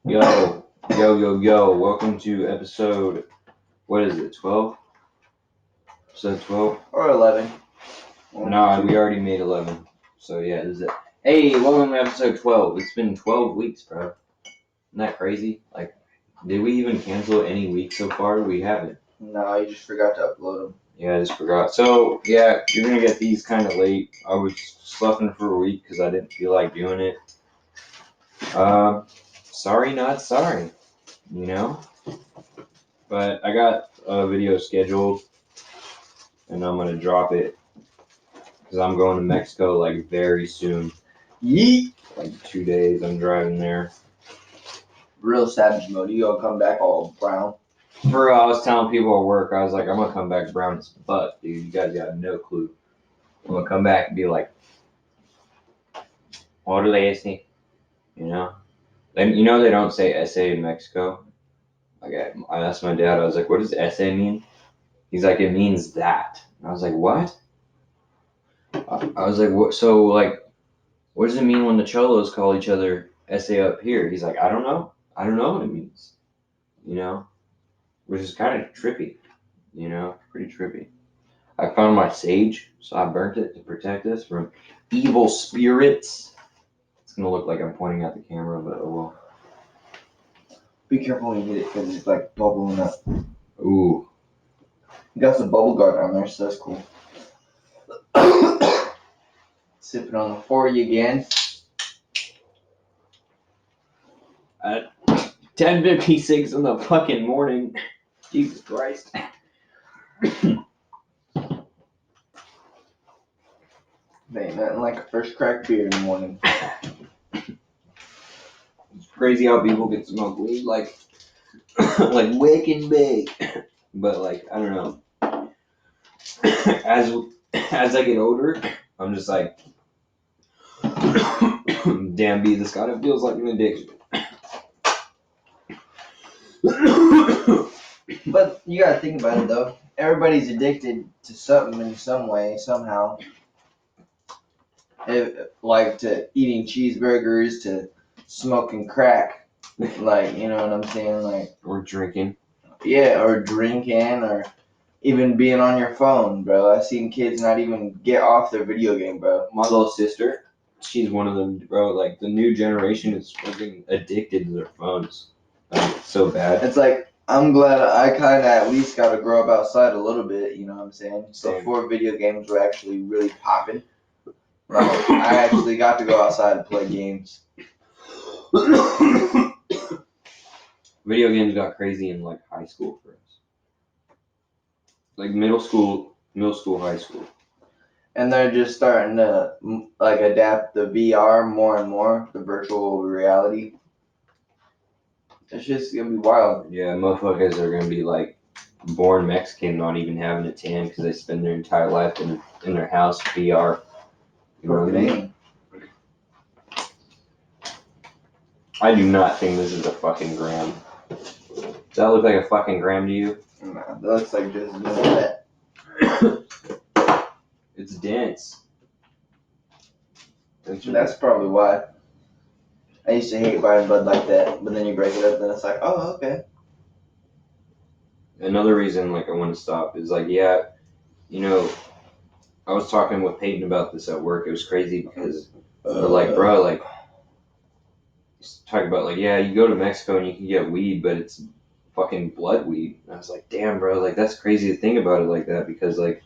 Yo, welcome to episode, what is it, 12? Episode 12? Or 11. Nah, we already made 11. So yeah, this is it. Hey, welcome to episode 12. It's been 12 weeks, bro. Isn't that crazy? Like, did we even cancel any week so far? We haven't. No, you just forgot to upload them. Yeah, I just forgot. So, yeah, you're gonna get these kind of late. I was sloughing for a week because I didn't feel like doing it. Sorry, not sorry, you know? But I got a video scheduled, and I'm gonna drop it because I'm going to Mexico like very soon. Yeet! Like 2 days, I'm driving there. Real savage mode. You gonna come back all brown. Bro, I was telling people at work, I was like, I'm gonna come back brown as fuck, dude. You guys got no clue. I'm gonna come back and be like, Orale ese, you know? And you know they don't say ese in Mexico? Like I asked my dad, I was like, what does ese mean? He's like, it means that. And I was like, what? I was like, what? So like, what does it mean when the cholos call each other ese up here? He's like, I don't know. I don't know what it means. You know? Which is kind of trippy. You know? Pretty trippy. I found my sage, so I burnt it to protect us from evil spirits. It's gonna look like I'm pointing at the camera, but oh well. Be careful when you hit it because it's like bubbling up. Ooh. You got some bubble guard on there, so that's cool. Sipping on the 40 again. At 10:56 in the fucking morning. Jesus Christ. There ain't nothing like a first cracked beer in the morning. It's crazy how people can smoke weed like like wicked big. But like, I don't know. As I get older, I'm just like, damn B, this kind of feels like an addiction. But you gotta think about it though. Everybody's addicted to something in some way, somehow. Like to eating cheeseburgers, to smoking crack. Like, you know what I'm saying? Like, Or drinking. yeah, or drinking, or even being on your phone, bro. I've seen kids not even get off their video game, bro. My little sister, she's one of them, bro. Like, the new generation is fucking addicted to their phones. Like, it's so bad. It's like, I'm glad I kind of at least got to grow up outside a little bit, you know what I'm saying? Same. Before video games were actually really popping. Like, I actually got to go outside and play games. Video games got crazy in like high school for us. Like middle school, high school. And they're just starting to like adapt the VR more and more, the virtual reality. It's just gonna be wild. Yeah, motherfuckers are gonna be like born Mexican, not even having a tan because they spend their entire life in their house VR. You know what I mean? I do not think this is a fucking gram. Does that look like a fucking gram to you? Nah, that looks like just that. It's dense. That's probably why. I used to hate buying Bud like that, but then you break it up, then it's like, oh, okay. Another reason, like, I want to stop is like, yeah, you know, I was talking with Peyton about this at work. It was crazy because they're like, bro, like, talk about like, yeah, you go to Mexico and you can get weed, but it's fucking blood weed. And I was like, damn, bro, like that's crazy to think about it like that because like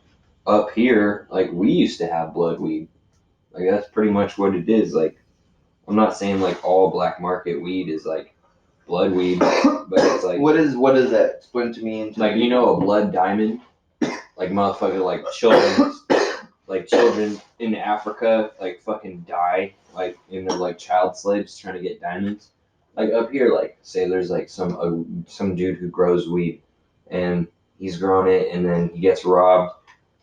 up here, like we used to have blood weed. Like that's pretty much what it is. Like I'm not saying like all black market weed is like blood weed, but it's like what is that? Explain to me. Like you know a blood diamond, like motherfucker, like children in Africa, like fucking die, like in their like child slaves trying to get diamonds. Like up here, like say there's like some dude who grows weed, and he's growing it, and then he gets robbed,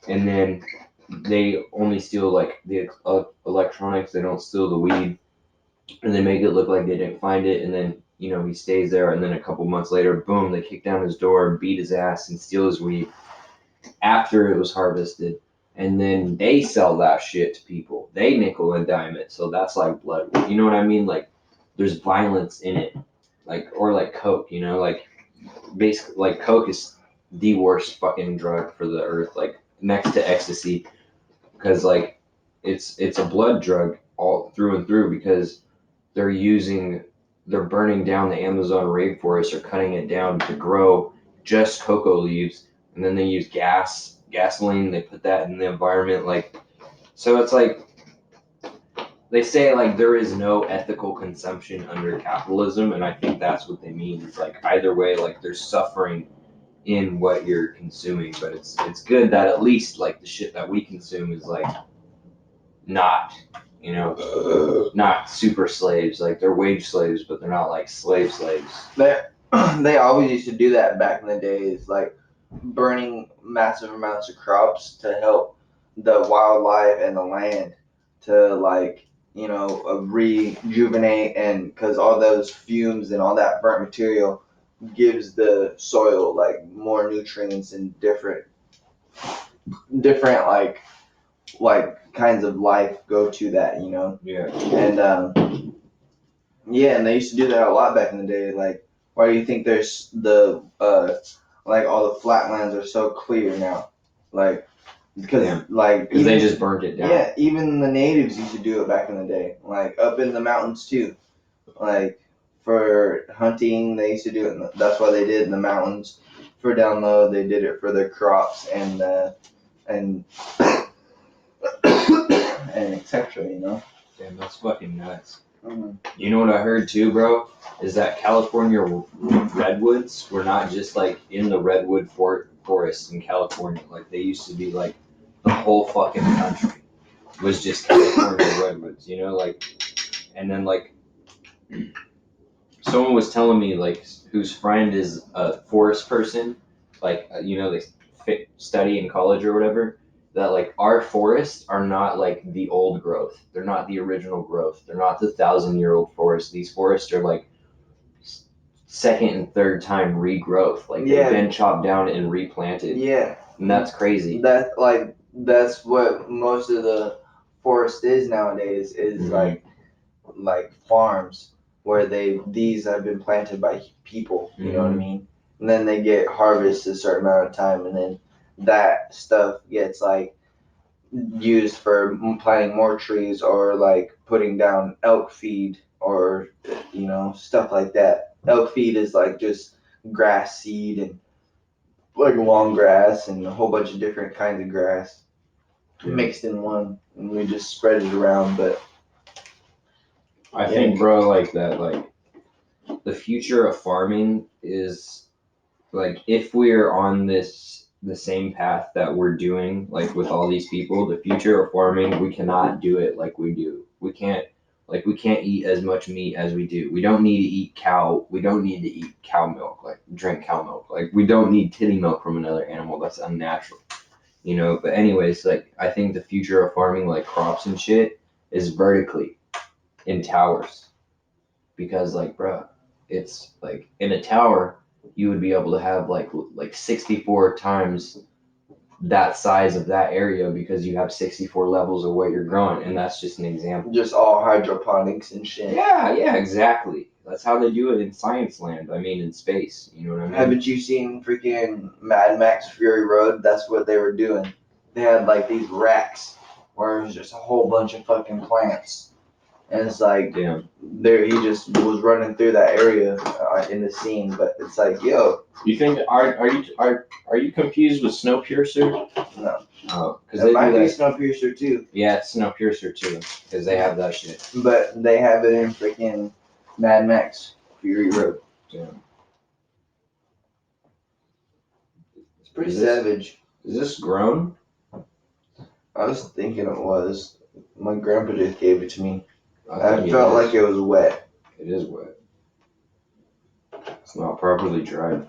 and then they only steal like the electronics. They don't steal the weed, and they make it look like they didn't find it, and then you know he stays there, and then a couple months later, boom, they kick down his door, beat his ass, and steal his weed after it was harvested. And then they sell that shit to people. They nickel and dime it. So that's like blood. You know what I mean? Like there's violence in it. like or like coke, you know, like basically like coke is the worst fucking drug for the earth, like next to ecstasy, because like it's a blood drug all through and through, because they're using they're burning down the Amazon rainforest or cutting it down to grow just cocoa leaves, and then they use gasoline, they put that in the environment, like, so it's like they say like there is no ethical consumption under capitalism, and I think that's what they mean. It's like either way, like there's suffering in what you're consuming, but it's good that at least like the shit that we consume is like not, you know, not super slaves. Like they're wage slaves, but they're not like slaves. They always used to do that back in the days, like burning massive amounts of crops to help the wildlife and the land to like rejuvenate, and because all those fumes and all that burnt material gives the soil like more nutrients and different like kinds of life go to that, Yeah. and yeah, and they used to do that a lot back in the day. Like, why do you think there's like all the flatlands are so clear now? Like, because Yeah. like Because they just burnt it down. yeah, even the natives used to do it back in the day. Like up in the mountains too. Like for hunting, they used to do it. That's why they did it in the mountains. For down low, they did it for their crops and and etc. Damn, that's fucking nuts. Mm-hmm. You know what I heard too, bro? Is that California redwoods were not just like in the redwood forest in California. Like they used to be like the whole fucking country was just California redwoods, you know, like, and then like someone was telling me like whose friend is a forest person, like you know they study in college or whatever, that like our forests are not like the old growth, they're not the original growth, they're not the 1,000-year-old forests. These forests are like second and third time regrowth, like Yeah. they've been chopped down and replanted. Yeah. And that's crazy. That's what most of the forest is nowadays, is Mhm. like farms where these have been planted by people, you know what I mean? And then they get harvested a certain amount of time, and then that stuff gets like used for planting more trees, or like putting down elk feed, or stuff like that. Elk feed is like just grass seed and like long grass and a whole bunch of different kinds of grass mixed in one, and we just spread it around. But I think, bro, like that, like the future of farming is like if we're on the same path that we're doing, like with all these people, the future of farming, we cannot do it like we do. We can't eat as much meat as we do. We don't need to eat cow. We don't need to eat cow milk, like drink cow milk. Like we don't need titty milk from another animal. That's unnatural, you know. But anyways, like I think the future of farming, like crops and shit, is vertically in towers, because like, bro, it's like in a tower you would be able to have like 64 times that size of that area, because you have 64 levels of what you're growing, and that's just an example. Just all hydroponics and shit. Yeah, exactly. That's how they do it in science land. I mean, in space. You know what I mean? Haven't you seen freaking Mad Max Fury Road? That's what they were doing. They had like these racks where it was just a whole bunch of fucking plants. And it's like, Damn. there he just was running through that area in the scene, but it's like, yo. You think are you confused with Snowpiercer? No. Oh, because It they might do be that. Snowpiercer too. Yeah, it's Snowpiercer too, because they have that shit. But they have it in freaking Mad Max Fury Road. Damn. It's pretty savage. Is this grown? I was thinking it was. My grandpa just gave it to me. I think felt it is. like it was wet. It is wet. It's not properly dried.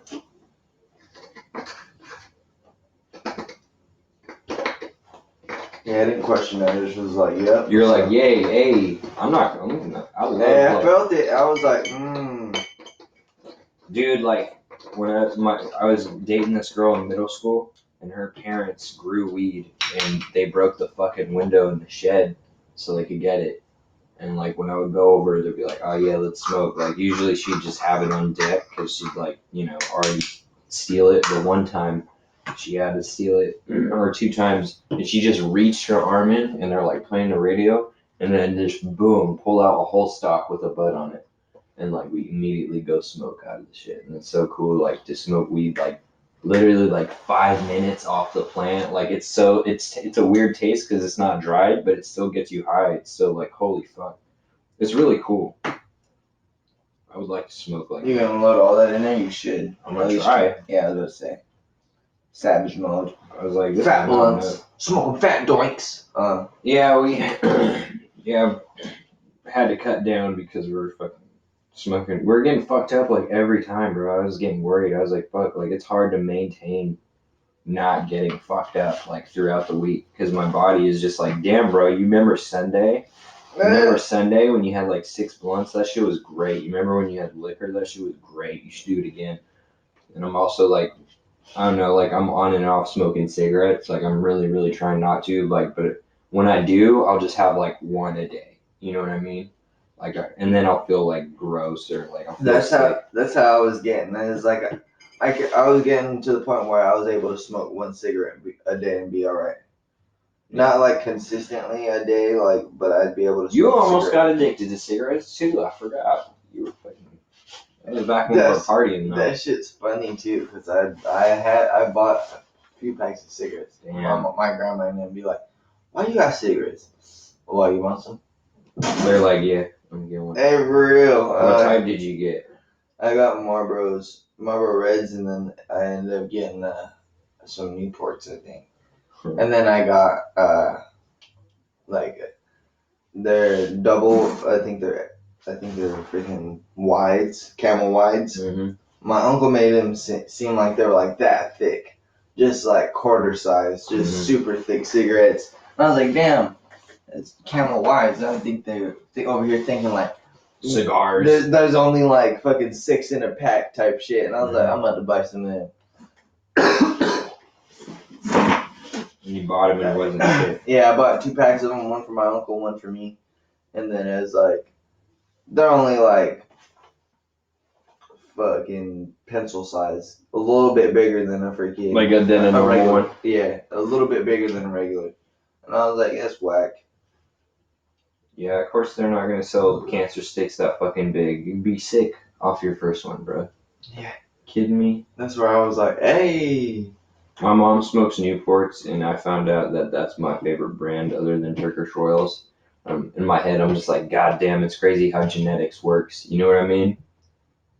Yeah, I didn't question that. It just was like, yep. You're like, yay, hey, I love Hey, I like, felt it. I was like, dude, like when I was dating this girl in middle school, and her parents grew weed, and they broke the fucking window in the shed so they could get it. And like when I would go over, they'd be like, "Oh yeah, let's smoke." Like usually she'd just have it on deck because she'd like already steal it. But one time she had to steal it, or two times, and she just reached her arm in, and they're like playing the radio, and then just boom, pull out a whole stalk with a bud on it, and like we immediately go smoke out of the shit, and it's so cool like to smoke weed like literally like 5 minutes off the plant. Like it's a weird taste because it's not dried, but it still gets you high. It's still like holy fuck, it's really cool. I would like to smoke like You that. gonna load all that in there? You should. I'm gonna try. Yeah, I was gonna say. Savage mode. I was like, this Fat is not blunts. enough. Smoking fat doinks. Yeah, we had to cut down because we were fucking smoking. We were getting fucked up like every time, bro. I was getting worried. I was like, fuck, like it's hard to maintain not getting fucked up like throughout the week because my body is just like, damn, bro. You remember Sunday? Remember Sunday when you had like 6 blunts? That shit was great. You remember when you had liquor? That shit was great. You should do it again. And I'm also like, I don't know, like I'm on and off smoking cigarettes. Like I'm really, really trying not to. Like, but when I do, I'll just have like one a day. You know what I mean? Like, and then I'll feel like gross or like I'll feel sick. That's how I was getting. It's like I was getting to the point where I was able to smoke one cigarette a day and be all right. Not like consistently a day, like, but I'd be able to. You almost got addicted to cigarettes too. I forgot. You were fucking. That was back when we were partying. Though. That shit's funny too, cause I bought a few packs of cigarettes. Damn. My grandma and them be like, "Why you got cigarettes? Why you want some?" They're like, "Yeah, I'm getting one." Hey, for real. What type did you get? I got Marlboro Reds, and then I ended up getting some Newports, I think. And then I got like they're double. I think they're freaking wides, Camel wides. Mm-hmm. My uncle made them seem like they were like that thick, just like quarter size, just super thick cigarettes. And I was like, damn, it's Camel wides. I think they're over here thinking like cigars. There's only like fucking 6 in a pack type shit. And I was like, I'm about to buy some of them. And you bought them and it wasn't shit. Yeah, I bought 2 packs of them, one for my uncle, one for me. And then it was like, they're only like fucking pencil size. A little bit bigger than a freaking... Like a normal regular one? Yeah, a little bit bigger than a regular. And I was like, that's whack. Yeah, of course they're not going to sell cancer sticks that fucking big. You'd be sick off your first one, bro. Yeah. Kidding me? That's where I was like, hey... My mom smokes Newports, and I found out that that's my favorite brand other than Turkish Royals. In my head, I'm just like, God damn, it's crazy how genetics works. You know what I mean?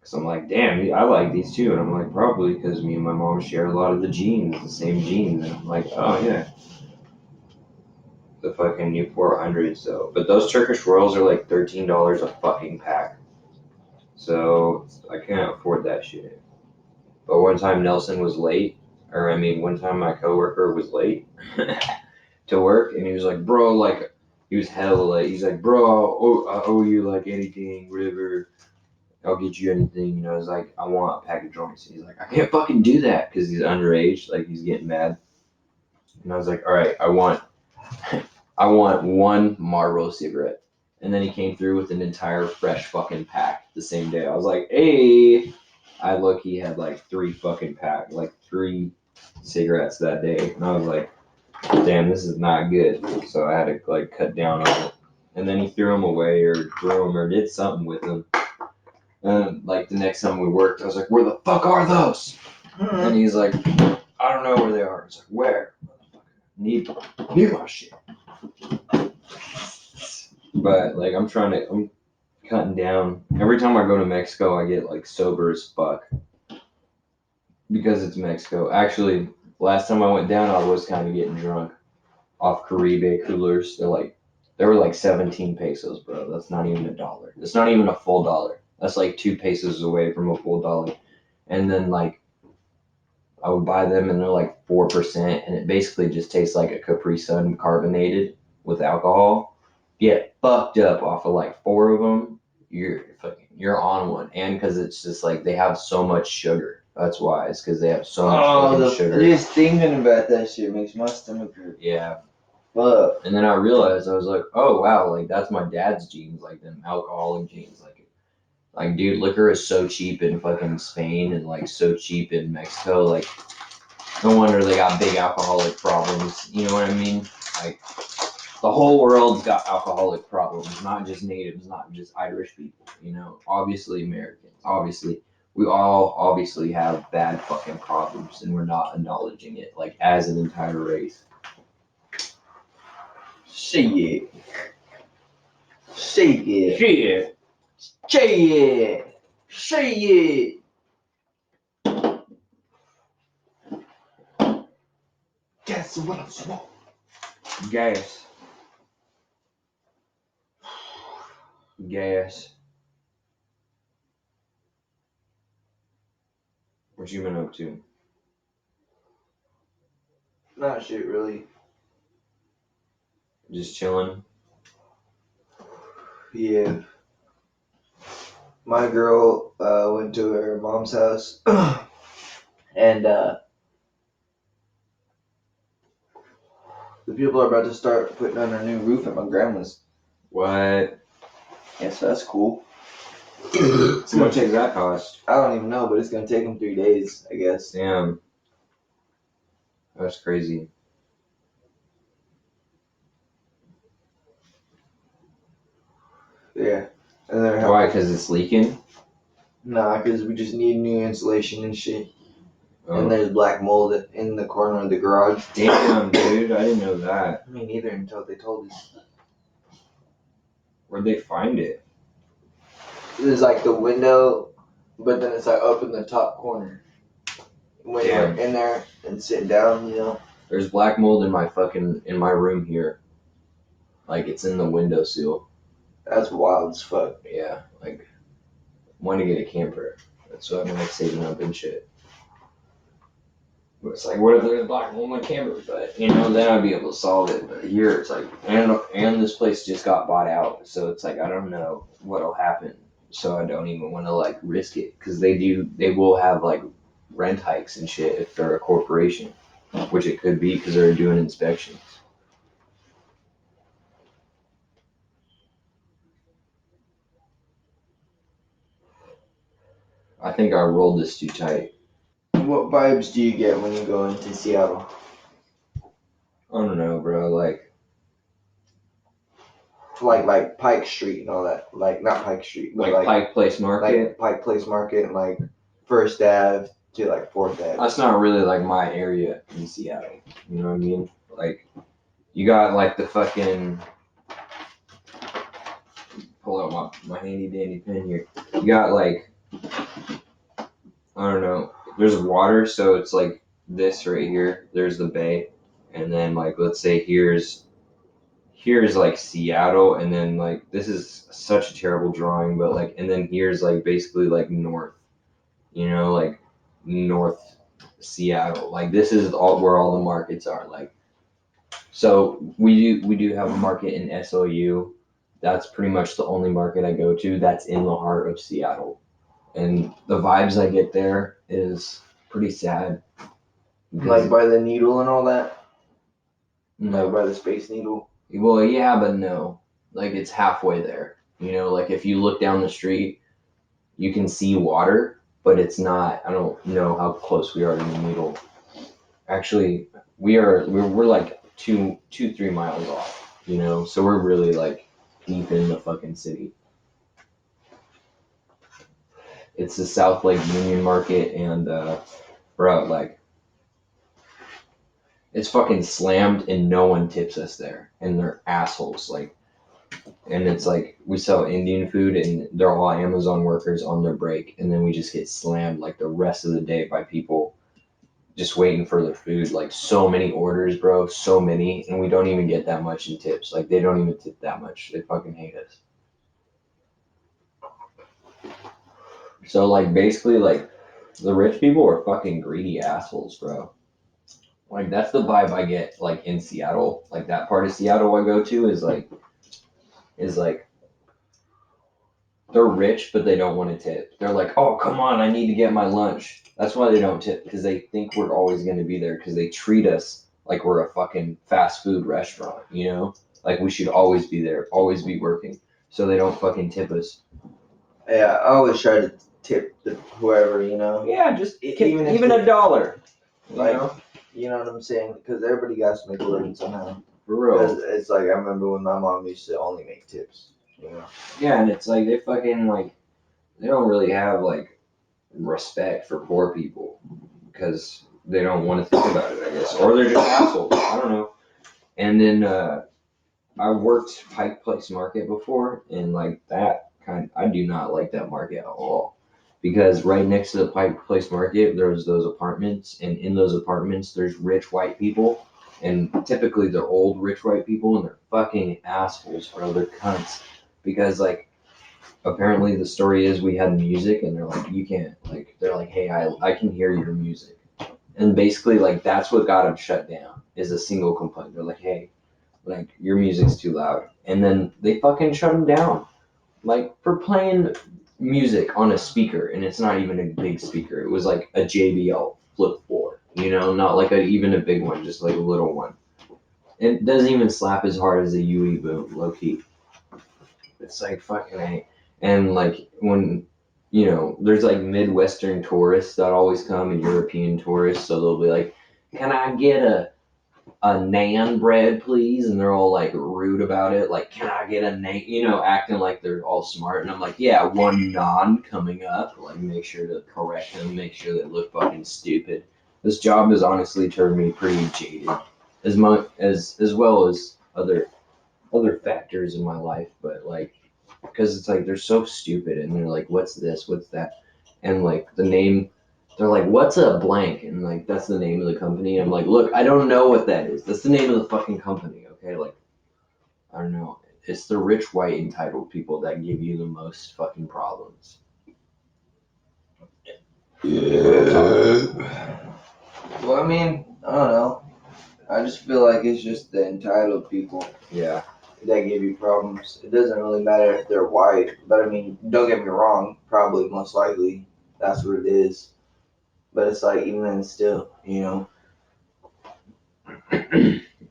Because I'm like, damn, I like these too. And I'm like, probably because me and my mom share a lot of the genes, the same genes. And I'm like, oh, yeah. The fucking Newport 100s, though. But those Turkish Royals are like $13 a fucking pack. So I can't afford that shit. But one time Nelson was late. One time my coworker was late to work, and he was like, bro, like, he was hella late. He's like, bro, I owe you, like, anything, whatever. I'll get you anything. I was like, I want a pack of joints. And he's like, I can't fucking do that because he's underage. Like, he's getting mad. And I was like, all right, I want one Marlboro cigarette. And then he came through with an entire fresh fucking pack the same day. I was like, hey. I look-key had, like, 3 fucking pack, like, 3 cigarettes that day, and I was like, damn, this is not good. So I had to like cut down on it. And then he threw them away or threw them or did something with them. And like the next time we worked, I was like, where the fuck are those? And he's like, I don't know where they are. It's like, where? Need my shit. But like I'm cutting down. Every time I go to Mexico, I get like sober as fuck. Because it's Mexico. Actually, last time I went down, I was kind of getting drunk off Caribe coolers. They were like 17 pesos, bro. That's not even $1. It's not even a full dollar. That's like 2 pesos away from a full dollar. And then like I would buy them and they're like 4%, and it basically just tastes like a Capri Sun carbonated with alcohol. Get fucked up off of like 4 of them, you're on one. And because it's just like they have so much sugar. That's why. It's because they have so much fucking sugar. Just thinking about that shit makes my stomach hurt. Yeah. Fuck. And then I realized, I was like, oh wow, like that's my dad's genes, like them alcoholic genes. Like dude, liquor is so cheap in fucking Spain and like so cheap in Mexico. Like no wonder they got big alcoholic problems. You know what I mean? Like the whole world's got alcoholic problems, not just natives, not just Irish people. You know, obviously Americans. Obviously, we all obviously have bad fucking problems, and we're not acknowledging it like as an entire race. Shit. Shit. Shit. Shit. Shit. Guess what I'm smoking? Gas. Gas. What you been up to? Not shit, really. Just chilling. Yeah. My girl went to her mom's house, and the people are about to start putting on a new roof at my grandma's. What? Yeah, so that's cool. How much does that cost? I don't even know, but it's gonna take them 3 days, I guess. Damn. That's crazy. Yeah. And they're Why? Because it's leaking? Nah, because we just need new insulation and shit. Oh. And there's black mold in the corner of the garage. Damn, dude. I didn't know that. Me neither until they told us. Where'd they find it? There's like the window, but then it's like up in the top corner. When you're Damn. in there and sit down, you know. There's black mold in my room here. Like it's in the windowsill. That's wild as fuck. Yeah, like want to get a camper. That's what I'm like saving up and shit. But it's like, what if there's black mold in my camper? But you know, then I'd be able to solve it. But here it's like, and this place just got bought out, so it's like I don't know what'll happen. So I don't even want to like risk it because they will have like rent hikes and shit if they're a corporation, which it could be because they're doing inspections. I think I rolled this too tight. What vibes do you get when you go into Seattle? I don't know, bro. Like Pike Street and all that. Like not Pike Street, but Like Pike Place Market. like Pike Place Market and like First Ave to like Fourth Ave. That's not really like my area in Seattle. You know what I mean? Like, you got like the fucking. Pull out my handy dandy pen here. You got like. I don't know. There's water, so it's like this right here. There's the bay. And then, like, let's say here's like Seattle, and then like this is such a terrible drawing, but like, and then here's like basically like north, you know, like North Seattle. Like this is all where all the markets are. Like, so we do have a market in SOU. That's pretty much the only market I go to that's in the heart of Seattle, and the vibes I get there is pretty sad. Like by the Needle and all that. No, Like by the Space Needle. well, yeah, but no. Like it's halfway there. You know, like if you look down the street, you can see water, but it's not. I don't know how close we are to the Needle. Actually, we're like 3 miles off. You know, so we're really like deep in the fucking city. It's the South Lake Union Market, and bro, like it's fucking slammed, and no one tips us there, and they're assholes. Like. And it's like we sell Indian food and they're all Amazon workers on their break, and then we just get slammed like the rest of the day by people just waiting for their food. Like so many orders, bro, so many, and we don't even get that much in tips. Like they don't even tip that much. They fucking hate us. So like basically like the rich people are fucking greedy assholes, bro. Like that's the vibe I get like in Seattle. Like that part of Seattle I go to is like they're rich, but they don't want to tip. They're like, oh, come on, I need to get my lunch. That's why they don't tip, because they think we're always going to be there, because they treat us like we're a fucking fast food restaurant, you know? Like we should always be there, always be working, so they don't fucking tip us. Yeah, I always try to tip whoever, you know. Yeah, just Even if even they- a dollar. You Like, know? you know what I'm saying? Because everybody got to make a living somehow. For real. Because it's like, I remember when my mom used to only make tips, you know. Yeah, and it's like they fucking like they don't really have like respect for poor people because they don't want to think about it, I guess, or they're just assholes. I don't know. And then I worked Pike Place Market before, and like that I do not like that market at all because right next to the Pike Place Market there's those apartments, and in those apartments there's rich white people, and typically they're old rich white people, and they're fucking assholes, bro. They're cunts because like apparently the story is we had music and they're like you can't like they're like hey I can hear your music, and basically like that's what got them shut down is a single complaint. They're like hey like your music's too loud, and then they fucking shut them down like for playing music on a speaker, and it's not even a big speaker. It was like a JBL Flip 4, you know, not like even a big one, just like a little one. It doesn't even slap as hard as a UE boom, low key. It's like fucking A. And like when you know, there's like Midwestern tourists that always come and European tourists, so they'll be like, can I get a naan bread, please? And they're all like rude about it. Like, can I get a naan? You know, acting like they're all smart. And I'm like, yeah, one naan coming up. Like, make sure to correct them. Make sure they look fucking stupid. This job has honestly turned me pretty jaded, as much as well as other factors in my life. But like, because it's like they're so stupid, and they're like, what's this? What's that? And like the name they're like, what's a blank? And like, that's the name of the company. I'm like, look, I don't know what that is. That's the name of the fucking company, okay? Like, I don't know. It's the rich, white, entitled people that give you the most fucking problems. Yeah. Well, I mean, I don't know. I just feel like it's just the entitled people Yeah. that give you problems. It doesn't really matter if they're white, but I mean, don't get me wrong. Probably, most likely, that's what it is. But it's like, even then, still, you know.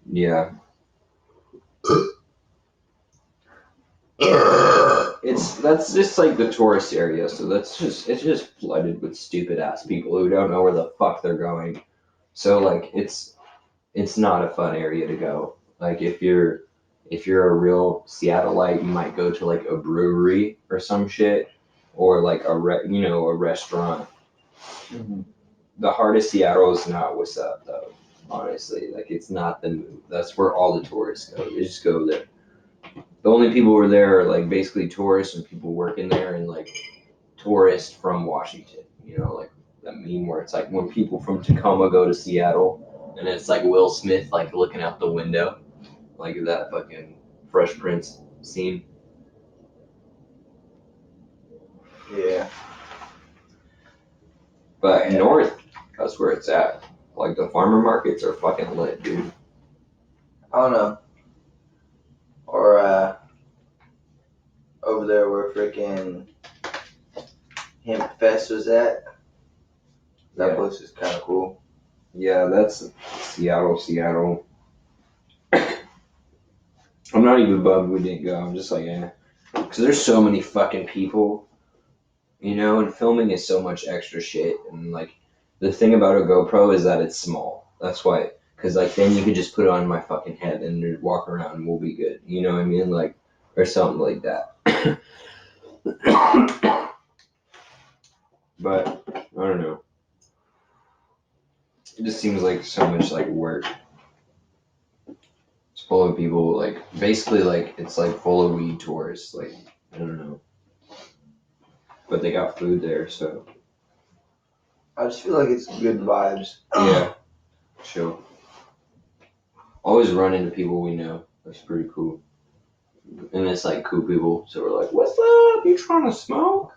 Yeah. That's just like the tourist area, so it's just flooded with stupid ass people who don't know where the fuck they're going. So like it's not a fun area to go. Like if you're a real Seattleite, you might go to like a brewery or some shit, or like a restaurant. Mm-hmm. The heart of Seattle is not what's up though. Honestly, like it's not the move. That's where all the tourists go. They just go there. The only people who are there are like basically tourists and people working there, and like tourists from Washington. You know, like that meme where it's like when people from Tacoma go to Seattle, and it's like Will Smith like looking out the window, like that fucking Fresh Prince scene. Yeah. But north, that's where it's at. Like the farmer markets are fucking lit, dude. I don't know. Or, over there where freaking Hemp Fest was at. That Yeah. place is kind of cool. Yeah, that's Seattle. I'm not even bummed we didn't go. I'm just like, eh. Because there's so many fucking people, you know, and filming is so much extra shit. And like, the thing about a GoPro is that it's small. That's why. Because like, then you can just put it on my fucking head and just walk around and we'll be good. You know what I mean? Like, or something like that. But, I don't know. It just seems like so much like work. It's full of people, like, basically, like, it's like full of weed tourists. Like, I don't know. But they got food there, so. I just feel like it's good vibes. Yeah, sure. Always run into people we know. That's pretty cool. And it's like cool people, so we're like, what's up? You trying to smoke?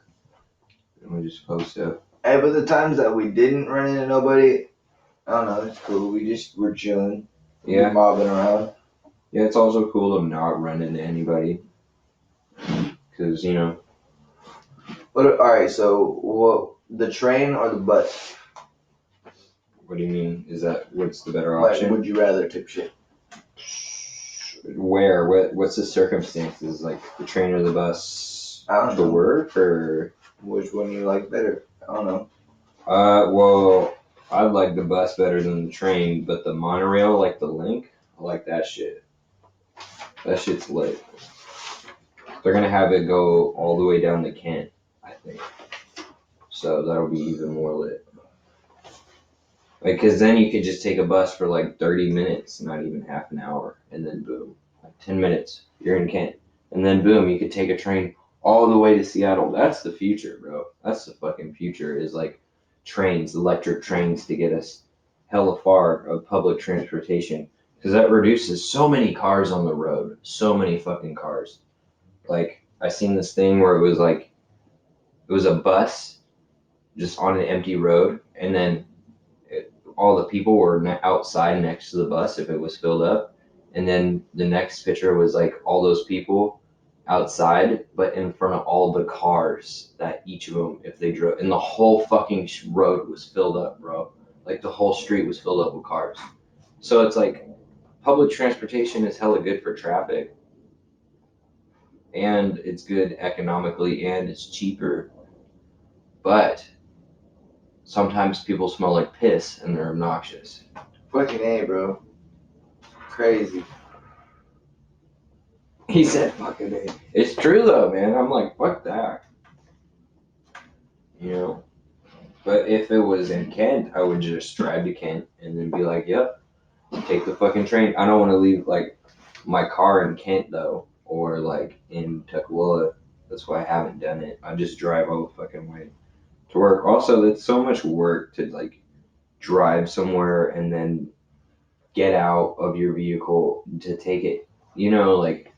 And we just post up. Hey, but the times that we didn't run into nobody, I don't know, it's cool. We're chilling. Yeah. We're mobbing around. Yeah, it's also cool to not run into anybody. Because, you know. But, alright, so what, the train or the bus? What do you mean? Is that what's the better Like, option? would you rather type shit? Where? What's the circumstances? Like the train or the bus I don't to know. work, or? Which one you like better? I don't know. Well, I like the bus better than the train, but the monorail, like the Link, I like that shit. That shit's lit. They're gonna have it go all the way down to Kent, I think. So that'll be even more lit. Like, cause then you could just take a bus for like 30 minutes, not even half an hour, and then boom, like 10 minutes, you're in Kent. And then boom, you could take a train all the way to Seattle. That's the future, bro. That's the fucking future, is like trains, electric trains to get us hella far of public transportation. Cause that reduces so many cars on the road. So many fucking cars. Like, I seen this thing where it was like, it was a bus just on an empty road, and then all the people were outside next to the bus if it was filled up, and then the next picture was like all those people outside, but in front of all the cars that each of them, if they drove, and the whole fucking road was filled up, bro. Like the whole street was filled up with cars. So it's like public transportation is hella good for traffic, and it's good economically, and it's cheaper, but sometimes people smell like piss and they're obnoxious. Fucking A, bro. Crazy. He said fucking A. It's true though, man. I'm like, fuck that. You know? But if it was in Kent, I would just drive to Kent and then be like, yep, take the fucking train. I don't want to leave like my car in Kent though, or like in Tukwila. That's why I haven't done it. I just drive all the fucking way to work. Also, it's so much work to like drive somewhere and then get out of your vehicle to take it. You know, like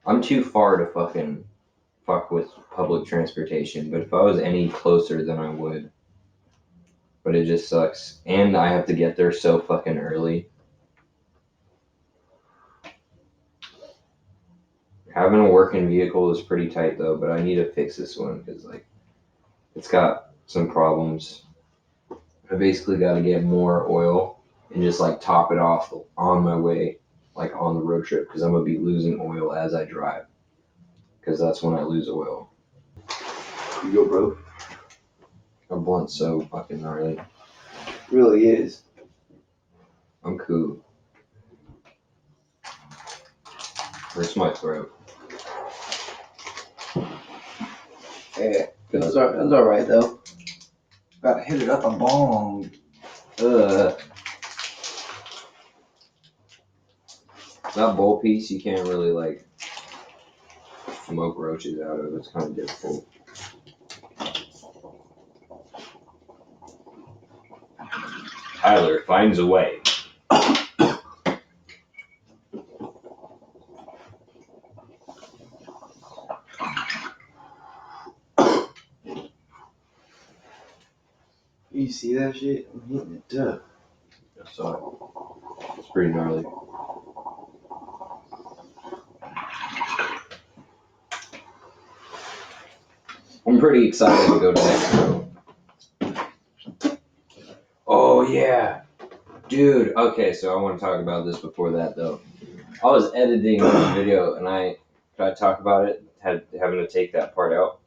I'm too far to fucking fuck with public transportation, but if I was any closer, then I would. But it just sucks. And I have to get there so fucking early. Having a working vehicle is pretty tight though, but I need to fix this one because like it's got some problems. I basically got to get more oil and just like top it off on my way, like on the road trip, because I'm gonna be losing oil as I drive. Because that's when I lose oil. You go, bro. A blunt's so fucking gnarly. Really is. I'm cool. Hurts my throat. Yeah, that's alright though. Gotta hit it up a bong. That bowl piece you can't really like smoke roaches out of. It's kind of difficult. Tyler finds a way. You see that shit? I'm hitting it up. I saw it. It's pretty gnarly. I'm pretty excited to go to Mexico. Oh yeah, dude. Okay, so I want to talk about this before that though. I was editing this video and I tried to talk about it, having to take that part out.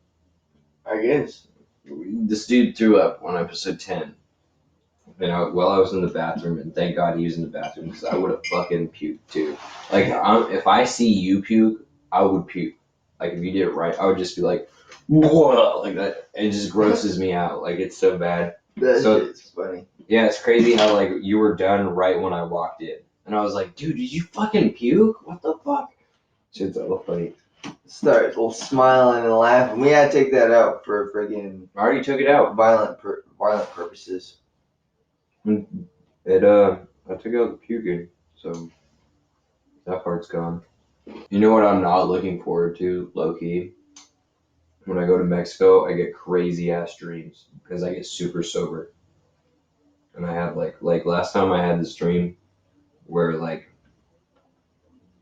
I guess. This dude threw up on episode 10. While I was in the bathroom, and thank God he was in the bathroom because I would have fucking puked too. Like, if I see you puke, I would puke. Like, if you did it right, I would just be like, whoa, like that. It just grosses me out. Like, it's so bad. That So- shit's funny. Yeah, it's crazy how, like, you were done right when I walked in. And I was like, dude, did you fucking puke? What the fuck? Shit's so funny. Start little smiling and laughing. We had to take that out for friggin' I already took it out. violent purposes. I took out the puking, so that part's gone. You know what I'm not looking forward to, low key? When I go to Mexico, I get crazy ass dreams because I get super sober. And I have like last time I had this dream where like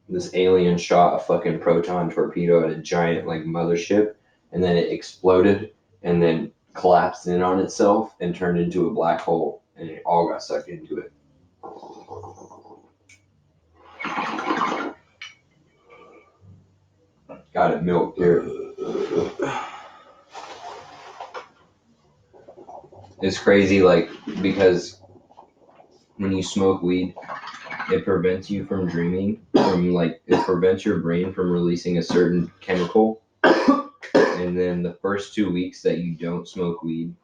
this alien shot a fucking proton torpedo at a giant like mothership, and then it exploded and then collapsed in on itself and turned into a black hole. and it all got sucked into it. Got it milked here. It's crazy, like, because when you smoke weed, it prevents you from dreaming, it prevents your brain from releasing a certain chemical. And then the first 2 weeks that you don't smoke weed,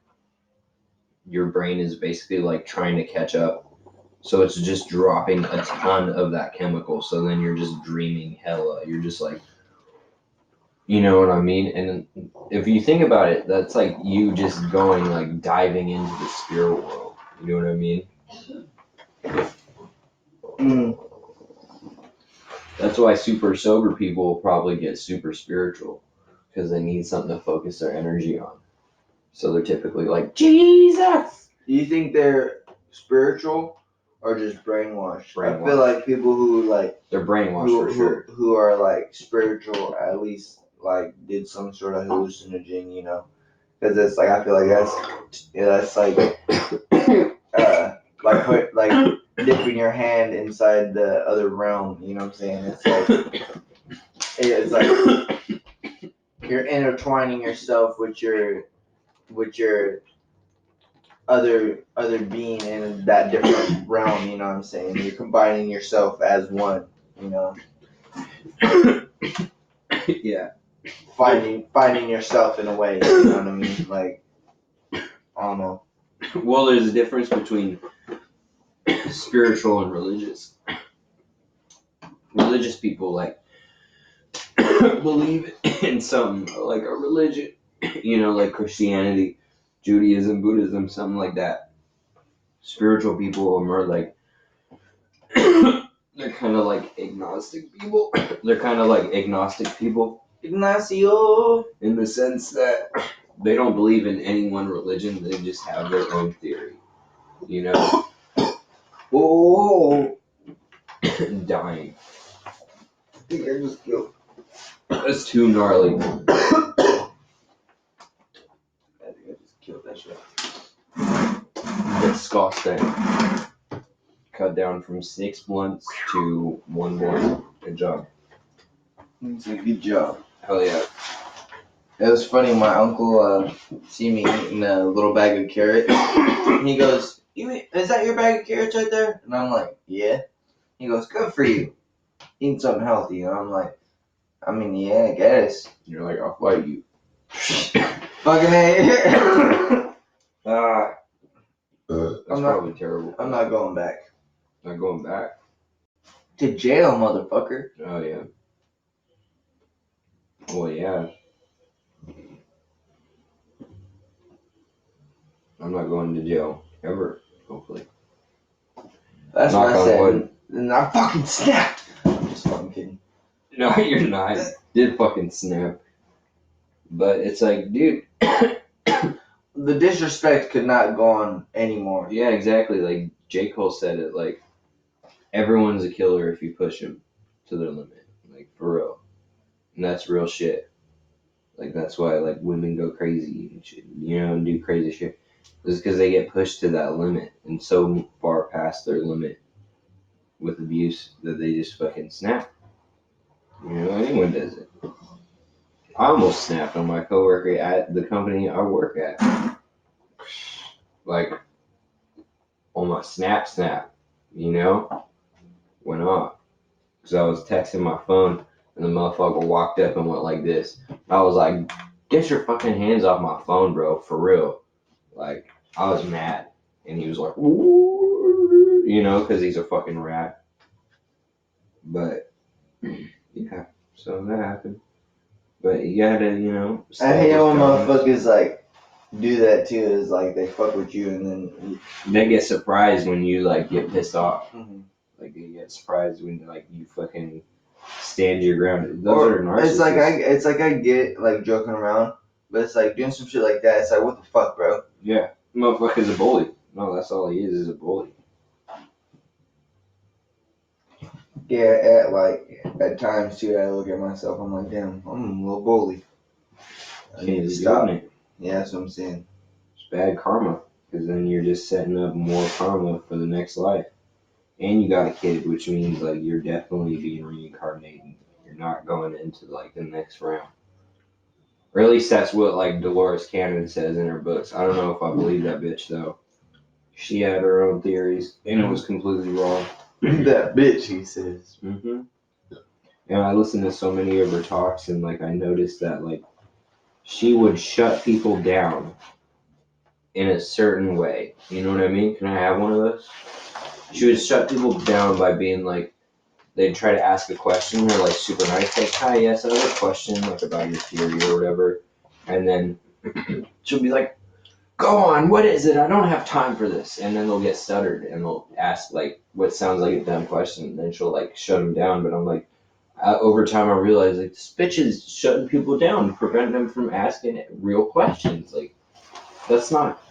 your brain is basically like trying to catch up. So it's just dropping a ton of that chemical. So then you're just dreaming hella. You're just like, you know what I mean? And if you think about it, that's like you just going, like, diving into the spirit world. You know what I mean? That's why super sober people probably get super spiritual, because they need something to focus their energy on. So they're typically like, Jesus! Do you think they're spiritual or just brainwashed? I feel like people who like They're brainwashed for sure. who are like spiritual at least like did some sort of hallucinogen, you know? Because it's like I feel like that's like dipping your hand inside the other realm. You know what I'm saying? It's like you're intertwining yourself with your other being in that different realm. You know what I'm saying? You're combining yourself as one. You know. Yeah. Finding yourself in a way. You know what I mean? Like, I don't know. Well, there's a difference between spiritual and religious. Religious people, like, believe in some, like, a religion, you know, like Christianity, Judaism, Buddhism, something like that. Spiritual people are more like, they're kind of like agnostic people. They're kind of like agnostic people. Ignacio. In the sense that they don't believe in any one religion, they just have their own theory. You know? Oh. Dying. I think I just killed. That's too gnarly. I think I just killed that shit. Disgusting. Cut down from 6 blunts to 1 blunt. Good job. It's a good job. Hell yeah. It was funny. My uncle see me eating a little bag of carrots. He goes, "Is that your bag of carrots right there?" And I'm like, "Yeah." He goes, "Good for you. Eating something healthy." And I'm like, "I mean, yeah, I guess." You're like, I'll fight you. Fucking A. That's probably terrible. I'm not going back. Not going back. To jail, motherfucker. Oh yeah. Well, yeah. I'm not going to jail ever, hopefully. That's Knock what I on said. wood. And I fucking snapped. Just fucking kidding. No, you're not. You did fucking snap. But it's like, dude. The disrespect could not go on anymore. Yeah, exactly. Like J. Cole said it, like, everyone's a killer if you push them to their limit. Like, for real. And that's real shit. Like, that's why, like, women go crazy and shit, you know, and do crazy shit. It's because they get pushed to that limit and so far past their limit with abuse that they just fucking snap. You know, anyone does it. I almost snapped on my coworker at the company I work at. Like, almost snap, you know? Went off. Because I was texting my phone and the motherfucker walked up and went like this. I was like, get your fucking hands off my phone, bro, for real. Like, I was mad. And he was like, ooh, you know, because he's a fucking rat. But, yeah, so that happened. But you gotta, you know. I hate when motherfuckers like do that too. Is like they fuck with you and then they get surprised when you like get pissed off. Mm-hmm. Like they get surprised when like you fucking stand your ground. Those are narcissists. It's like I get like joking around, but it's like doing some shit like that. It's like, what the fuck, bro? Yeah, motherfucker's a bully. No, that's all he is a bully. Yeah, at times too, I look at myself. I'm like, damn, I'm a little bully. I need to stop. It. Yeah, that's what I'm saying. It's bad karma. because then you're just setting up more karma for the next life. And you got a kid, which means like you're definitely being reincarnated. You're not going into like the next realm. Or at least that's what like Dolores Cannon says in her books. I don't know if I believe that bitch though. She had her own theories, and it was completely wrong. That bitch, he says. Mm-hmm. And I listened to so many of her talks, and like I noticed that like she would shut people down in a certain way. You know what I mean? Can I have one of those? She would shut people down by being like, they'd try to ask a question, or like super nice, like, hi, yes, I have a question, like about your theory or whatever. And then she'll be like, go on, what is it? I don't have time for this. And then they'll get stuttered and they'll ask like what sounds like a dumb question. And then she'll like shut them down. But I'm like, over time, I realized like this bitch is shutting people down, preventing them from asking real questions. Like, that's not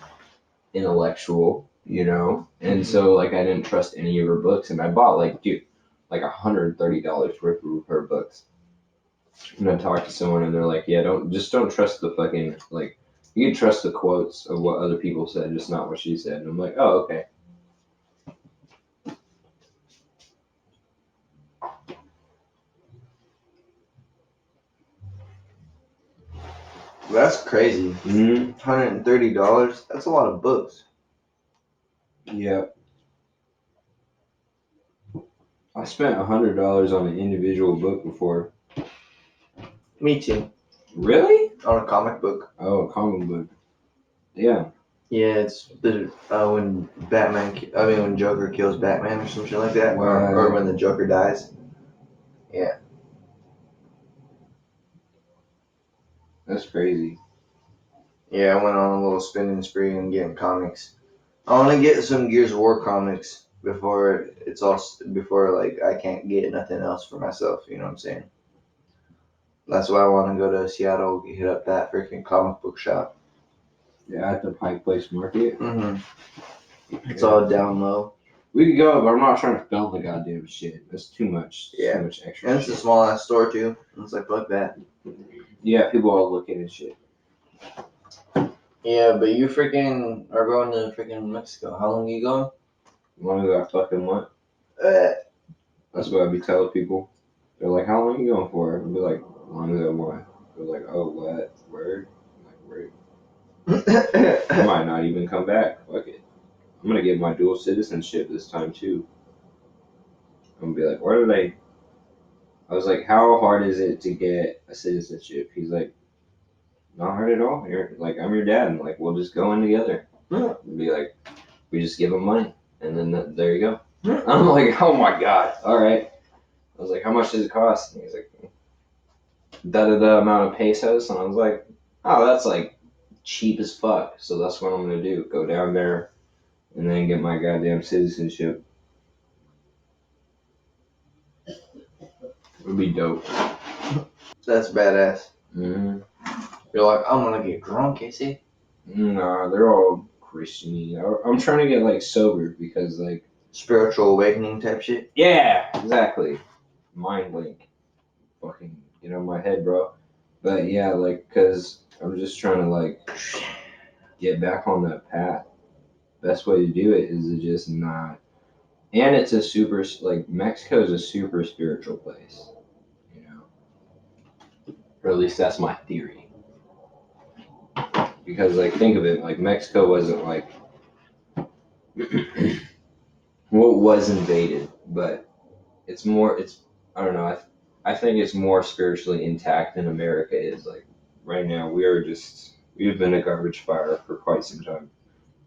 intellectual, you know? And so, like, I didn't trust any of her books. And I bought, like, dude, like $130 worth of her books. And I talked to someone and they're like, yeah, don't trust the fucking, like, you can trust the quotes of what other people said, just not what she said. And I'm like, oh, okay. That's crazy. Mm-hmm. $130. That's a lot of books. Yeah. I spent $100 on an individual book before. Me too. Really? On a comic book. Oh, a comic book. Yeah. Yeah, it's the when when Joker kills Batman or some shit like that, or when the Joker dies. Yeah. That's crazy. Yeah, I went on a little spending spree and getting comics. I want to get some Gears of War comics before like I can't get nothing else for myself. You know what I'm saying? That's why I want to go to Seattle, hit up that freaking comic book shop. Yeah, at the Pike Place Market. Mm-hmm. It's all down low. We could go, but I'm not trying to film the goddamn shit. That's too much. Yeah. Too much extra And it's shit. a small ass store too. It's like fuck that. Yeah, people are looking at shit. Yeah, but you freaking are going to freaking Mexico. How long are you going? As long as I fucking want. That's what I be telling people. They're like, how long are you going for? I'll be like, as long as I want. They're like, oh, what? Word? I'm like, word. I might not even come back. Fuck it. I'm gonna get my dual citizenship this time too. I'm gonna be like, where did I was like, how hard is it to get a citizenship? He's like, not hard at all. You're like, I'm your dad. And like, we'll just go in together. And be like, we just give him money, and then there you go. I'm like, oh my god, all right. I was like, how much does it cost? And he's like, da amount of pesos. And I was like, oh, that's like cheap as fuck. So that's what I'm gonna do. Go down there, and then get my goddamn citizenship. It would be dope. That's badass. Mm-hmm. You're like, I'm gonna get drunk, Casey. Nah, they're all Christian-y. I'm trying to get like sober because like Spiritual awakening type shit. yeah, exactly. Mind link. Fucking get on my head, bro. But yeah, like, cause I'm just trying to like get back on that path. Best way to do it is to just not. And it's a super like Mexico is a super spiritual place, you know. Or at least that's my theory. Because like think of it, like Mexico wasn't like well, it was invaded, but it's more. It's I don't know. I think it's more spiritually intact than America is. Like right now, we've been a garbage fire for quite some time.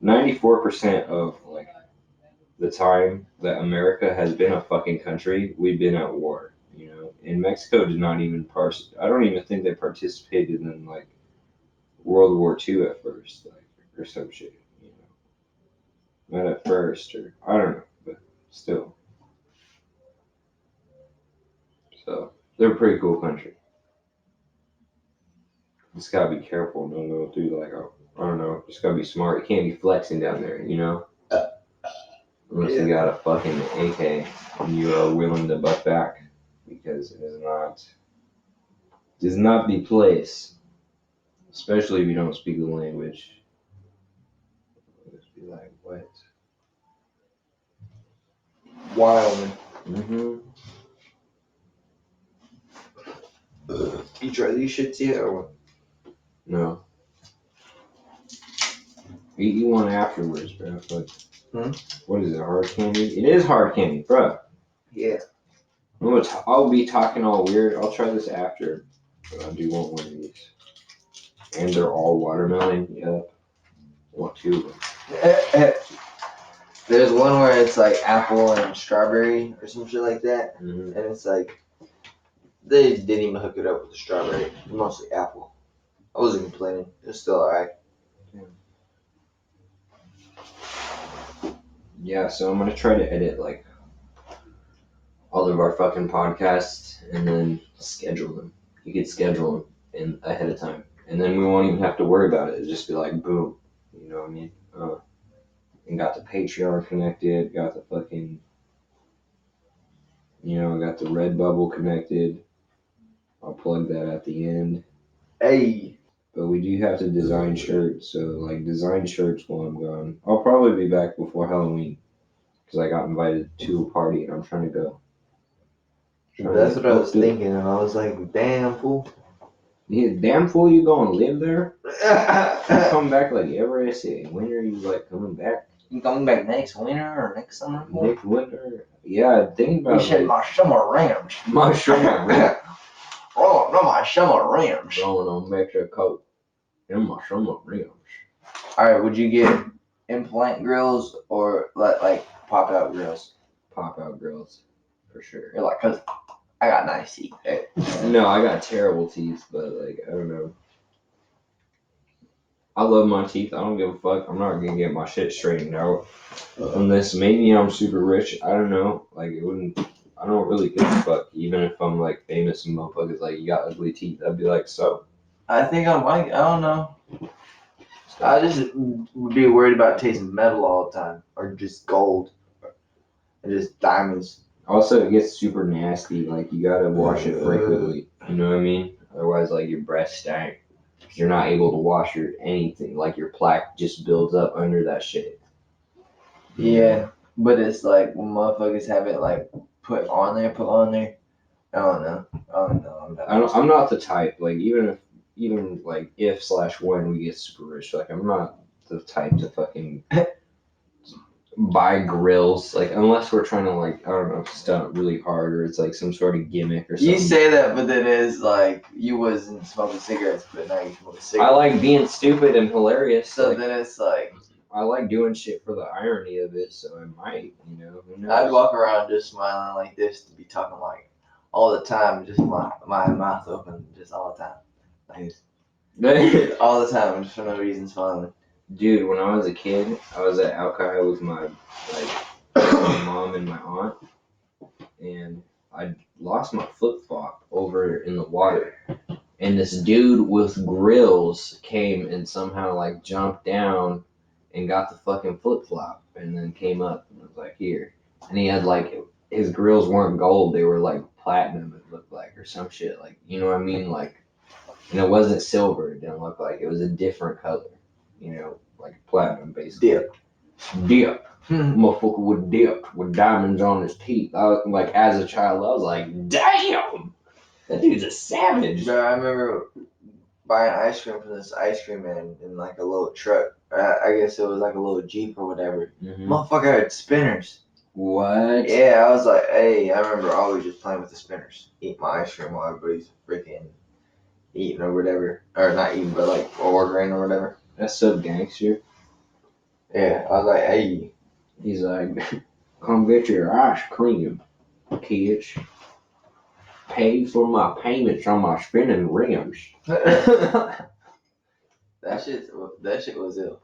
94% of like the time that America has been a fucking country, we've been at war. You know, and Mexico did not even I don't even think they participated in like World War II at first, like or some shit. You know, not at first, or I don't know, but still. So they're a pretty cool country. Just gotta be careful. Don't go through like I don't know. Just gotta be smart. You can't be flexing down there, you know. Unless you got a fucking AK and you are willing to butt back, because it is not the place. Especially if you don't speak the language. like wet. Wyoming. Mm-hmm. You try these shits yet or what? No. Eat one afterwards, bro. But what is it? Hard candy? It is hard candy, bro. Yeah. I'll be talking all weird. I'll try this after, but I do want one of these. And they're all watermelon. Yep. Want two of them. There's one where it's like apple and strawberry or some shit like that. Mm-hmm. And it's like, they didn't even hook it up with the strawberry. Mostly apple. I wasn't complaining. It was still alright. Yeah, so I'm gonna try to edit like all of our fucking podcasts and then schedule them. You could schedule them ahead of time, and then we won't even have to worry about it. It'll just be like boom, you know what I mean? And got the Patreon connected, got the fucking, got the Redbubble connected. I'll plug that at the end. Hey. But we do have to design shirts, so like design shirts while I'm gone. I'll probably be back before Halloween because I got invited to a party and I'm trying to go. That's what I was thinking, and I was like, damn, fool. Yeah, damn fool, you gonna live there? You come back like every say. When are you like coming back? You coming back next winter or next summer? Fool? Next winter? Yeah, think about You said my summer rims. my summer rims. Oh, no, my summer rims. Going on Mexico. And my summer rims. Alright, would you get implant grills or like pop out grills? Pop out grills. For sure. You're like, cause I got nice teeth. Hey. No, I got terrible teeth, but like, I don't know. I love my teeth. I don't give a fuck. I'm not gonna get my shit straightened out. Unless maybe I'm super rich. I don't know. Like, it wouldn't. I don't really give a fuck. Even if I'm like famous and motherfuckers like, you got ugly teeth, I'd be like, so. I think I might. I don't know. I just would be worried about tasting metal all the time, or just gold, or just diamonds. Also, it gets super nasty. Like, you gotta wash it frequently. You know what I mean? Otherwise, like, your breath stank. You're not able to wash your anything. Like, your plaque just builds up under that shit. Yeah, but it's like when motherfuckers have it like put on there. I don't know. I'm not the type. Like, even if when we get super rich, like, I'm not the type to fucking buy grills, like, unless we're trying to, like, I don't know, stunt really hard or it's like some sort of gimmick or something. You say that, but then it's like you wasn't smoking cigarettes, but now you smoking cigarettes. I like being stupid and hilarious. So like, then it's like I like doing shit for the irony of it, so I might, who knows? I'd walk around just smiling like this to be talking like all the time, just my mouth open, just all the time, like all the time, just for no reason smiling. Dude, when I was a kid, I was at Alki with my my mom and my aunt, and I lost my flip flop over in the water. And this dude with grills came and somehow like jumped down and got the fucking flip flop and then came up and was like, here. And he had like, his grills weren't gold, they were like platinum, it looked like, or some shit. Like, you know what I mean? Like, and it wasn't silver, it didn't look like, it was a different color, like platinum basically. Dip. Motherfucker would dip with diamonds on his teeth. I was like, as a child, I was like, damn, that dude's a savage. Bro, I remember buying ice cream from this ice cream man in like a little truck. I guess it was like a little Jeep or whatever. Motherfucker had spinners. What? Yeah, I was like, hey, I remember always just playing with the spinners. Eat my ice cream while everybody's freaking eating or whatever. Or not eating, but like ordering or whatever. That's so gangster. Yeah, I was like, hey. He's like, come get your ice cream, kids. Pay for my payments on my spinning rims. that shit was ill.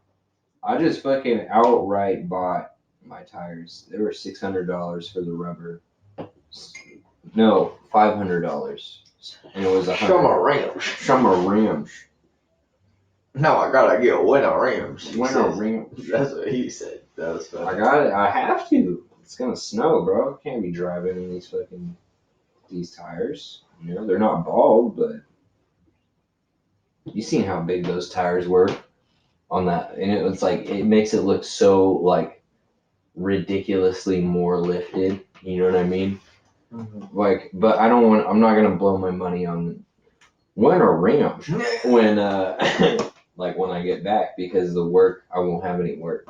I just fucking outright bought my tires. They were $600 for the rubber. No, $500. And it was Summer rims. Summer rims. No, I gotta get winter rims. Winter rims. That's what he said. That was funny. I got it. I have to. It's gonna snow, bro. I can't be driving in these tires. They're not bald, but you seen how big those tires were. on that, and it was like it makes it look so like ridiculously more lifted. You know what I mean? Like, but I don't want. I'm not gonna blow my money on winter rims when like when I get back because the work I won't have any work,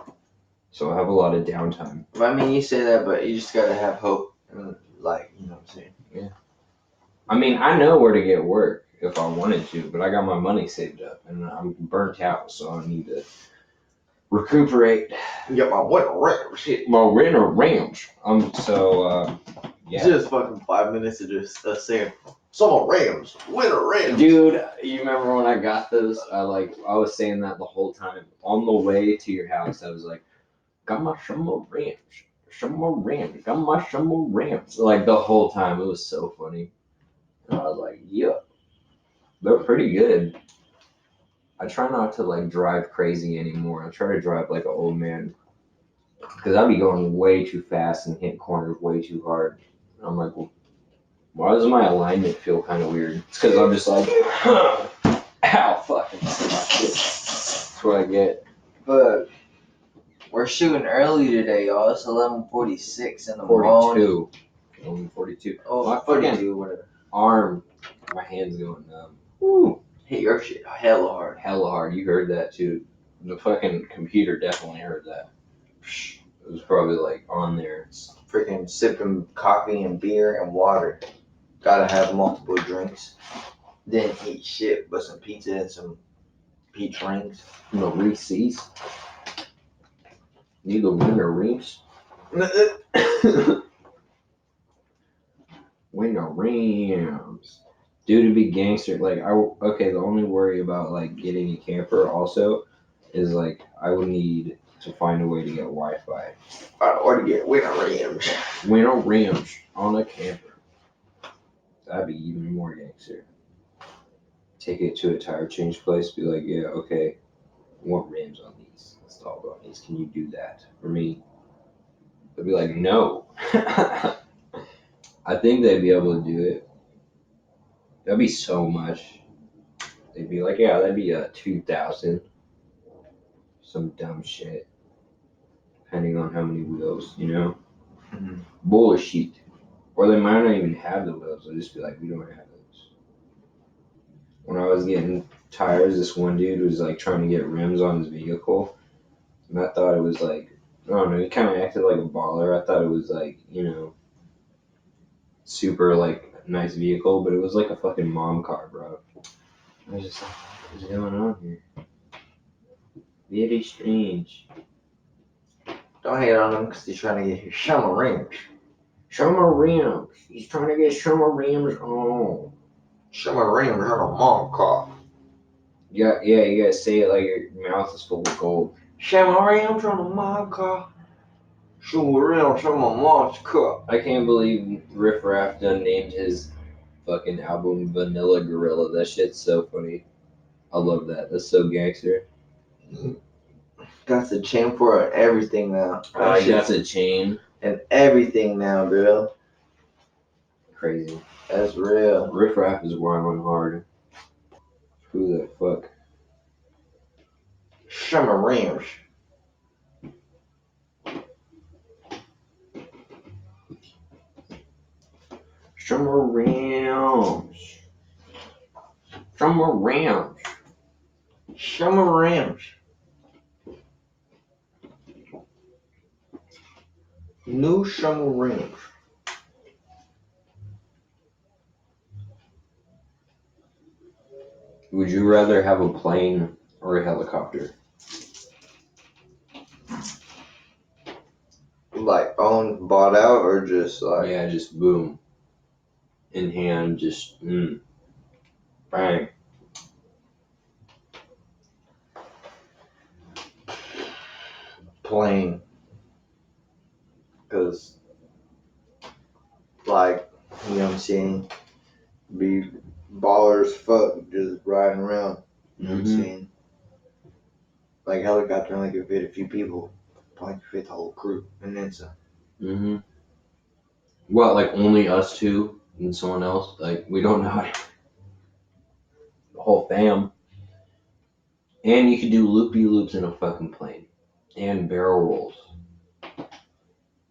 so I have a lot of downtime. I mean, you say that, but you just gotta have hope, and like, you know what I'm saying? Yeah. I mean, I know where to get work if I wanted to, but I got my money saved up and I'm burnt out, so I need to recuperate. Get my winter rim shit. My winter rims. Yeah. Just fucking 5 minutes of just saying summer rims, winter rims. Dude, you remember when I got those? I was saying that the whole time. On the way to your house, I was like, got my summer rims. Summer rims. Got my summer rims. Like the whole time. It was so funny. And I was like, yeah. They're pretty good. I try not to like drive crazy anymore. I try to drive like an old man. Because I'd be going way too fast and hitting corners way too hard. And I'm like, well, why does my alignment feel kind of weird? It's because I'm just like, ow, fucking shit. That's what I get. But we're shooting early today, y'all. It's 11:46 in the morning. 42. Only 42. Oh, My 42, whatever. Arm, my hand's going numb. Woo. Hit your shit hella hard. Hella hard. You heard that too. The fucking computer definitely heard that. It was probably like on there. Freaking sipping coffee and beer and water. Gotta have multiple drinks. Didn't eat shit but some pizza and some peach rings. No Reese's. Need the winter rings. Winter rims. Dude, to be gangster, like the only worry about like getting a camper also is like I would need to find a way to get Wi-Fi. Or to get winter rims. Winter rims on a camper. That'd be even more gangster. Take it to a tire change place, be like, yeah, okay, I want rims on these, installed on these. Can you do that for me? They'd be like, no. I think they'd be able to do it. That'd be so much. They'd be like, yeah, that'd be 2,000. Some dumb shit. Depending on how many wheels, you know? Mm-hmm. Bullshit. Or they might not even have the wheels. They'll just be like, we don't have those. When I was getting tires, this one dude was like trying to get rims on his vehicle. And I thought it was like, I don't know, he kind of acted like a baller. I thought it was like, you know, super like nice vehicle, but it was like a fucking mom car, bro. I was just like, what is going on here? Very strange. Don't hate on him because he's trying to get his summer rims. Summer rims. He's trying to get summer rims on. Summer rims on a mom car. Yeah, you gotta say it like your mouth is full of gold. Summer rims on a mom car. Summer rims on a mom's car. I can't believe Riff Raff done named his fucking album Vanilla Gorilla. That shit's so funny. I love that. That's so gangster. Got the chain for everything now. He got a chain. And everything now, bro. Crazy. That's real. Riff Raff is wilding hard. Who the fuck? Summer rims. Summer rims. Summer rims. Summer rims. New summer rims. Would you rather have a plane or a helicopter? Like owned, bought out, or just like? Yeah, just boom. In hand, just bang. Plane. Cause like, you know what I'm saying? Be ballers fuck just riding around. You know what I'm saying? Like helicopter only can fit a few people. Plane can fit the whole crew. And then some. What, like only us two and someone else? Like we don't know the whole fam. And you could do loopy-loops in a fucking plane. And barrel rolls.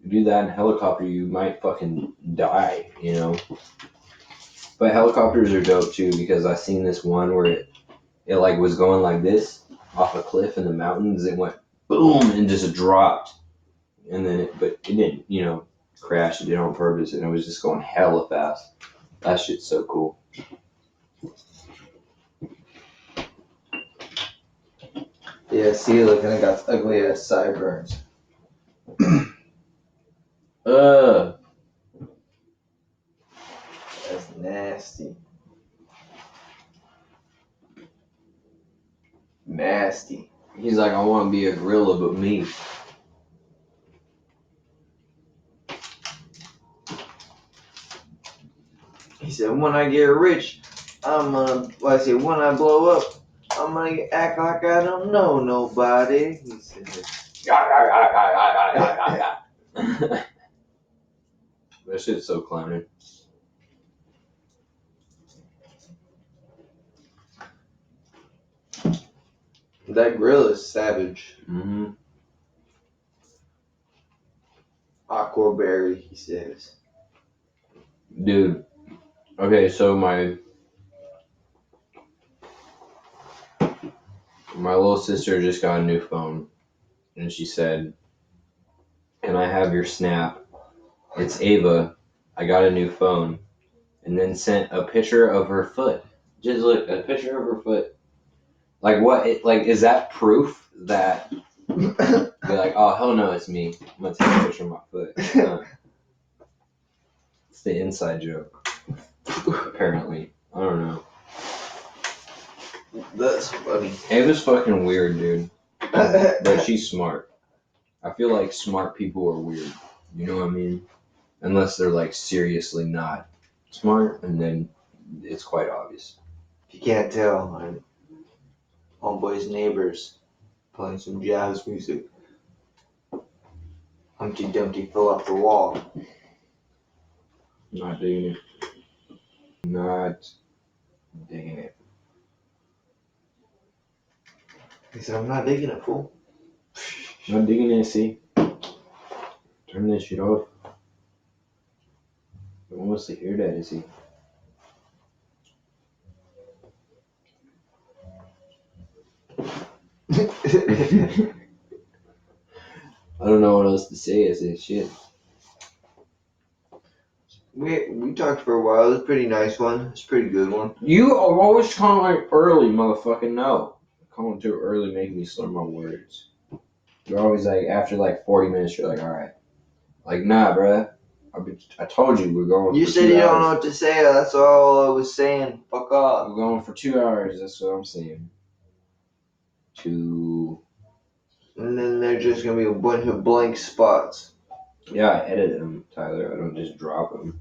You do that in a helicopter, you might fucking die, you know? But helicopters are dope too, because I seen this one where it like was going like this off a cliff in the mountains. It went boom and just dropped. And then but it didn't, you know, crash. It did it on purpose, and it was just going hella fast. That shit's so cool. Yeah, see, look, and I got ugly ass sideburns. That's nasty. Nasty. He's like, I want to be a gorilla, but me. He said, when I get rich, when I blow up, I'm gonna act like I don't know nobody. He said, That shit's so clowny. that grill is savage. Mm-hmm. Aquaberry, he says. Dude. Okay, so my little sister just got a new phone, and she said, "Can I have your snap? It's Ava. I got a new phone," and then sent a picture of her foot. Just look, a picture of her foot. Like what? Is that proof that? Be like, oh hell no, it's me. I'm gonna take a picture of my foot. It's the inside joke. Apparently, I don't know. That's funny. Ava's fucking weird, dude. But she's smart. I feel like smart people are weird. You know what I mean? Unless they're like seriously not smart, and then it's quite obvious. If you can't tell, my homeboy's neighbors playing some jazz music. Humpty Dumpty fell off the wall. Not digging it. Not digging it. He said, I'm not digging it, fool. Not digging it, see? Turn this shit off. No one wants to hear that, is he? I don't know what else to say. I say shit. We talked for a while. It was a pretty nice one. It's a pretty good one. You are always calling early, motherfucking no. Calling too early making me slur my words. You're always like, after like 40 minutes, you're like, alright. Like, nah, bruh. I told you we're going You for said 2 you hours. don't know what to say. That's all I was saying. Fuck off. We're going for 2 hours. That's what I'm saying. And then there's just going to be a bunch of blank spots. Yeah, I edit them, Tyler. I don't just drop them.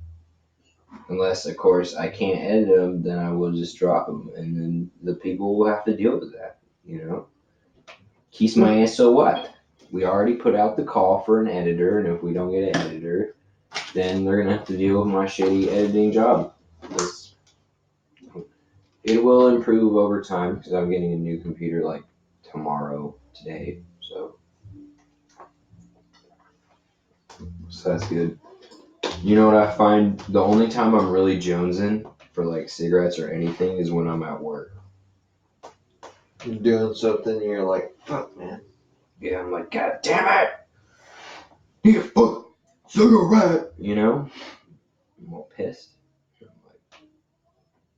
Unless, of course, I can't edit them, then I will just drop them. And then the people will have to deal with that, you know? Kiss my ass, so what? We already put out the call for an editor, and if we don't get an editor, then they're going to have to deal with my shitty editing job. It will improve over time, because I'm getting a new computer, like, today, so that's good. You know what I find? The only time I'm really jonesing for like cigarettes or anything is when I'm at work. You're doing something and you're like, fuck, man. Yeah, I'm like, God damn it! Need a fuck cigarette! You know? I'm all pissed. I'm like,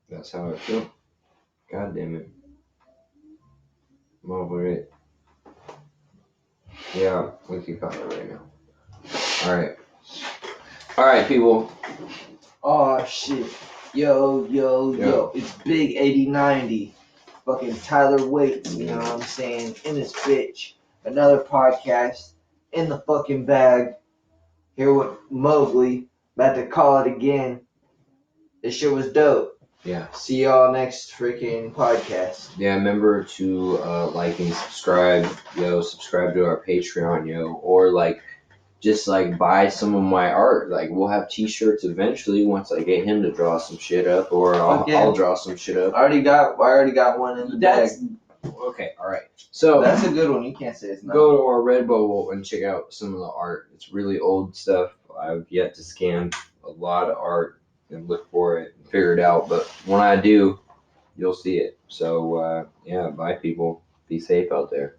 that's how I feel. God damn it. I'm over it. Yeah, we can call it right now. Alright, people. Oh, shit. Yo. It's Big 8090. Fucking Tyler Waits, you know what I'm saying? In this bitch. Another podcast in the fucking bag. Here with Mowgli. About to call it again. This shit was dope. Yeah. See y'all next freaking podcast. Yeah, remember to like and subscribe, subscribe to our Patreon, or like just like buy some of my art. Like we'll have t-shirts eventually once I get him to draw some shit up, or I'll draw some shit up. I already got one in the bag. Okay, all right. So That's a good one. You can't say it's not. go to our Redbubble and check out some of the art. It's really old stuff. I've yet to scan a lot of art and look for it and figure it out. But when I do, you'll see it. So yeah, bye people. Be safe out there.